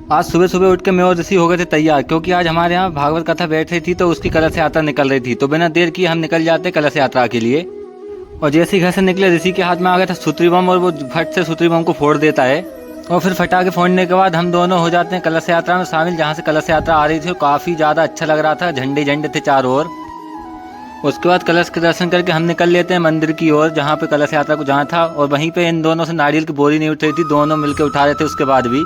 आज सुबह सुबह उठ के मैं और ऋषि हो गए थे तैयार, क्योंकि आज हमारे यहाँ भागवत कथा बैठ रही थी तो उसकी कलश यात्रा निकल रही थी। तो बिना देर किए हम निकल जाते कलश यात्रा के लिए। और जैसे ही घर से निकले ऋषि के हाथ में आ गया था सूत्री बम, और वो फट से सूत्री बम को फोड़ देता है। और फिर फटाके फोड़ने के बाद हम दोनों हो जाते हैं कलश यात्रा में शामिल, जहाँ से कलश यात्रा आ रही थी। काफ़ी ज़्यादा अच्छा लग रहा था, झंडे झंडे थे चारों ओर। उसके बाद कलश के दर्शन करके हम निकल लेते हैं मंदिर की ओर, जहाँ पे कलश यात्रा को जहाँ था। और वहीं पे इन दोनों से नारियल की बोरी नहीं उठ रही थी, दोनों मिलकर उठा रहे थे उसके बाद भी।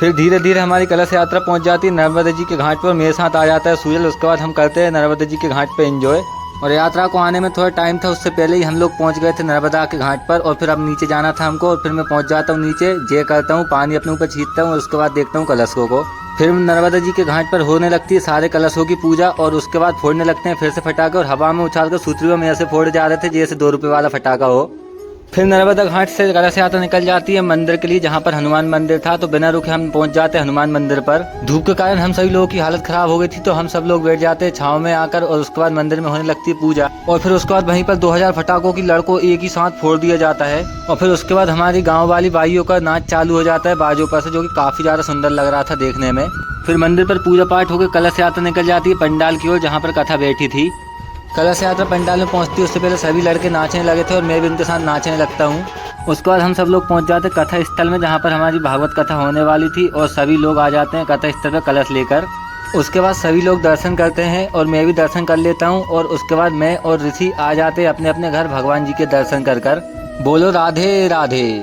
फिर धीरे धीरे हमारी कलश यात्रा पहुंच जाती है नर्मदा जी के घाट पर। मेरे साथ आ जाता है सुजल। उसके बाद हम करते हैं नर्मदा जी के घाट पे एंजॉय। और यात्रा को आने में थोड़ा टाइम था, उससे पहले ही हम लोग पहुंच गए थे नर्मदा के घाट पर। और फिर अब नीचे जाना था हमको, और फिर मैं पहुंच जाता हूं नीचे, जे करता हूं, पानी अपने ऊपर छींटता हूं, और उसके बाद देखता हूं कलशों को। फिर नर्मदा जी के घाट पर होने लगती है सारे कलशों की पूजा। और उसके बाद फोड़ने लगते हैं फिर से फटाखे, और हवा में उछाल कर सूत्री में ऐसे फोड़े जा रहे थे जैसे 2 रुपये वाला फटाखा हो। फिर नर्मदा घाट से कलश यात्रा निकल जाती है मंदिर के लिए, जहाँ पर हनुमान मंदिर था। तो बिना रुके हम पहुंच जाते हैं हनुमान मंदिर पर। धूप के कारण हम सभी लोगों की हालत खराब हो गई थी, तो हम सब लोग बैठ जाते हैं छांव में आकर। और उसके बाद मंदिर में होने लगती है पूजा। और फिर उसके बाद वहीं पर 2000 फटाकों की लड़कों एक ही साथ फोड़ दिया जाता है। और फिर उसके बाद हमारी गाँव वाली बाइयों का नाच चालू हो जाता है बाजों पर से, जो कि काफी ज्यादा सुंदर लग रहा था देखने में। फिर मंदिर पर पूजा पाठ होकर कलश यात्रा निकल जाती है पंडाल की ओर, जहाँ पर कथा बैठी थी। कलश यात्रा पंडाल में पहुंचती है उससे पहले सभी लड़के नाचने लगे थे, और मैं भी उनके साथ नाचने लगता हूँ। उसके बाद हम सब लोग पहुंच जाते कथा स्थल में, जहाँ पर हमारी भागवत कथा होने वाली थी। और सभी लोग आ जाते हैं कथा स्थल पर कलश लेकर। उसके बाद सभी लोग दर्शन करते हैं, और मैं भी दर्शन कर लेता हूँ। और उसके बाद मैं और ऋषि आ जाते अपने अपने घर भगवान जी के दर्शन कर। बोलो राधे राधे।